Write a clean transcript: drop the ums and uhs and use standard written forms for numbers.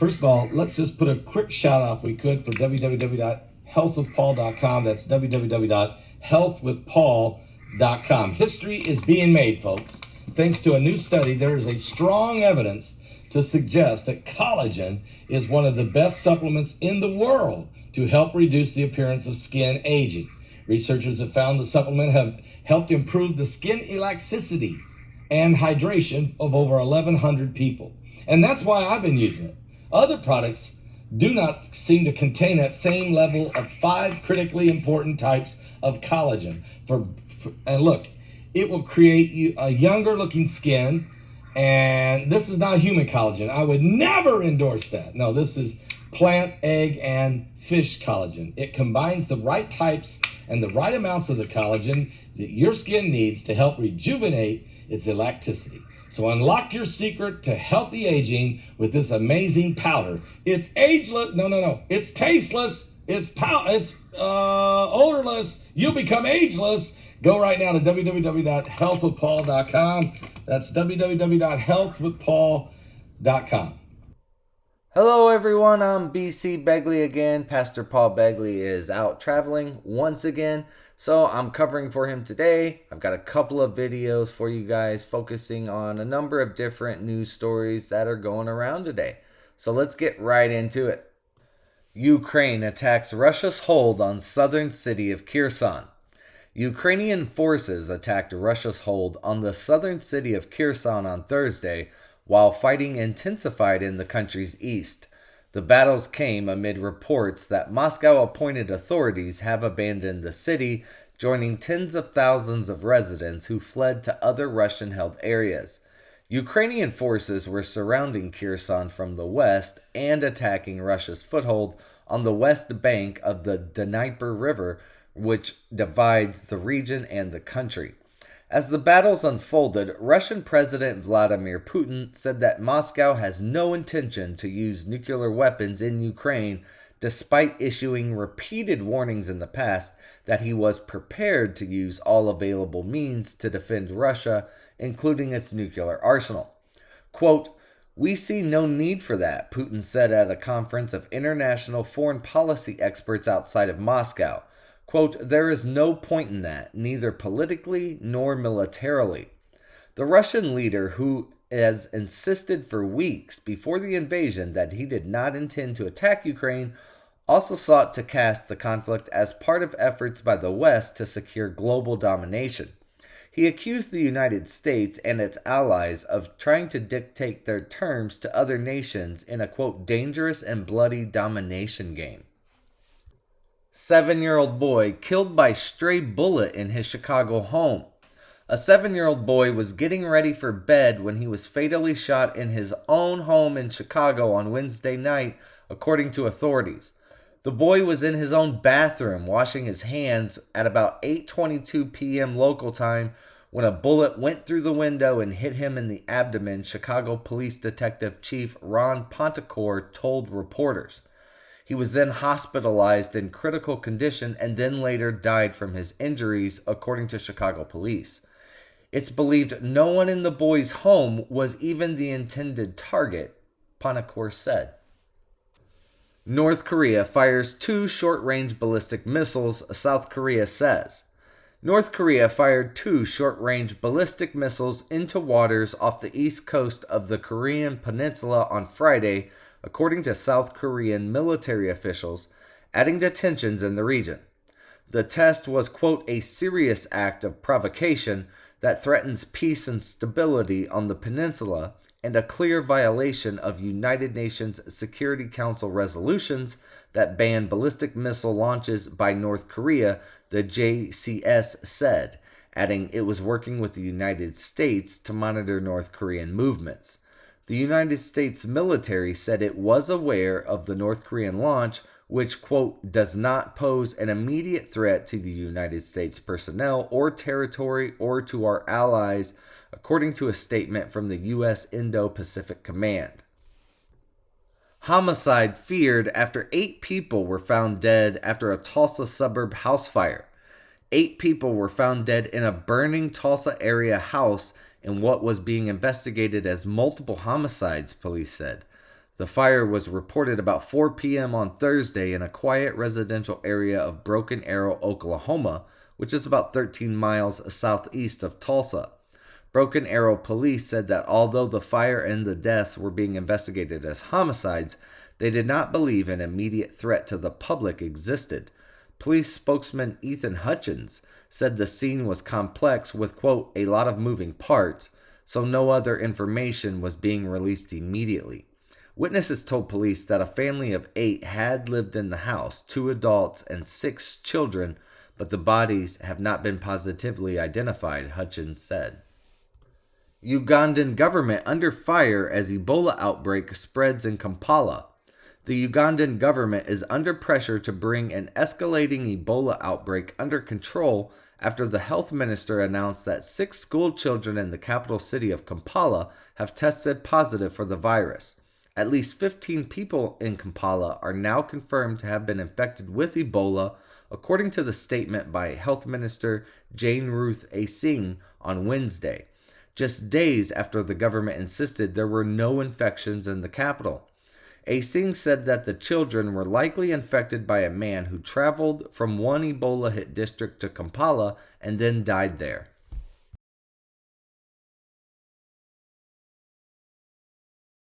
First of all, let's just put a quick shout out, if we could, for www.healthwithpaul.com. That's www.healthwithpaul.com. History is being made, folks. Thanks to a new study, there is a strong evidence to suggest that collagen is one of the best supplements in the world to help reduce the appearance of skin aging. Researchers have found the supplement have helped improve the skin elasticity and hydration of over 1,100 people. And that's why I've been using it. Other products do not seem to contain that same level of 5 critically important types of collagen. And look, it will create you a younger looking skin. And this is not human collagen. I would never endorse that. No, this is plant, egg, and fish collagen. It combines the right types and the right amounts of the collagen that your skin needs to help rejuvenate its elasticity. So unlock your secret to healthy aging with this amazing powder. It's ageless. No. It's tasteless. It's odorless. You'll become ageless. Go right now to www.healthwithpaul.com. That's www.healthwithpaul.com. Hello everyone, I'm BC Begley again. Pastor Paul Begley is out traveling once again, so I'm covering for him today. I've got a couple of videos for you guys focusing on a number of different news stories that are going around today. So let's get right into it. Ukraine attacks Russia's hold on southern city of Kherson. Ukrainian forces attacked Russia's hold on the southern city of Kherson on Thursday, while fighting intensified in the country's east. The battles came amid reports that Moscow-appointed authorities have abandoned the city, joining tens of thousands of residents who fled to other Russian-held areas. Ukrainian forces were surrounding Kherson from the west and attacking Russia's foothold on the west bank of the Dnieper River, which divides the region and the country. As the battles unfolded, Russian President Vladimir Putin said that Moscow has no intention to use nuclear weapons in Ukraine, despite issuing repeated warnings in the past that he was prepared to use all available means to defend Russia, including its nuclear arsenal. Quote, "We see no need for that," Putin said at a conference of international foreign policy experts outside of Moscow. Quote, "There is no point in that, neither politically nor militarily." The Russian leader, who has insisted for weeks before the invasion that he did not intend to attack Ukraine, also sought to cast the conflict as part of efforts by the West to secure global domination. He accused the United States and its allies of trying to dictate their terms to other nations in a, quote, "dangerous and bloody domination game." 7-year-old boy killed by stray bullet in his Chicago home. A 7-year-old boy was getting ready for bed when he was fatally shot in his own home in Chicago on Wednesday night, according to authorities. The boy was in his own bathroom washing his hands at about 8:22 p.m. local time when a bullet went through the window and hit him in the abdomen, Chicago Police Detective Chief Ron Pontecore told reporters. He was then hospitalized in critical condition and then later died from his injuries, according to Chicago police. It's believed no one in the boy's home was even the intended target, Pontecore said. North Korea fires 2 short-range ballistic missiles, South Korea says. North Korea fired 2 short-range ballistic missiles into waters off the east coast of the Korean peninsula on Friday, according to South Korean military officials, adding to tensions in the region. The test was, quote, "a serious act of provocation that threatens peace and stability on the peninsula and a clear violation of United Nations Security Council resolutions that ban ballistic missile launches by North Korea," the JCS said, adding it was working with the United States to monitor North Korean movements. The United States military said it was aware of the North Korean launch, which, quote, "does not pose an immediate threat to the United States personnel or territory or to our allies," according to a statement from the U.S. Indo-Pacific Command. Homicide feared after 8 people were found dead after a Tulsa suburb house fire. 8 people were found dead in a burning Tulsa area house in what was being investigated as multiple homicides, police said. The fire was reported about 4 p.m. on Thursday in a quiet residential area of Broken Arrow, Oklahoma, which is about 13 miles southeast of Tulsa. Broken Arrow police said that although the fire and the deaths were being investigated as homicides, they did not believe an immediate threat to the public existed. Police spokesman Ethan Hutchins said the scene was complex with, quote, a lot of moving parts, so no other information was being released immediately. Witnesses told police that a family of 8 had lived in the house, 2 adults and 6 children, but the bodies have not been positively identified, Hutchins said. Ugandan government under fire as Ebola outbreak spreads in Kampala. The Ugandan government is under pressure to bring an escalating Ebola outbreak under control after the health minister announced that 6 school children in the capital city of Kampala have tested positive for the virus. At least 15 people in Kampala are now confirmed to have been infected with Ebola, according to the statement by Health Minister Jane Ruth Asing on Wednesday, just days after the government insisted there were no infections in the capital. Asing said that the children were likely infected by a man who traveled from one Ebola-hit district to Kampala and then died there.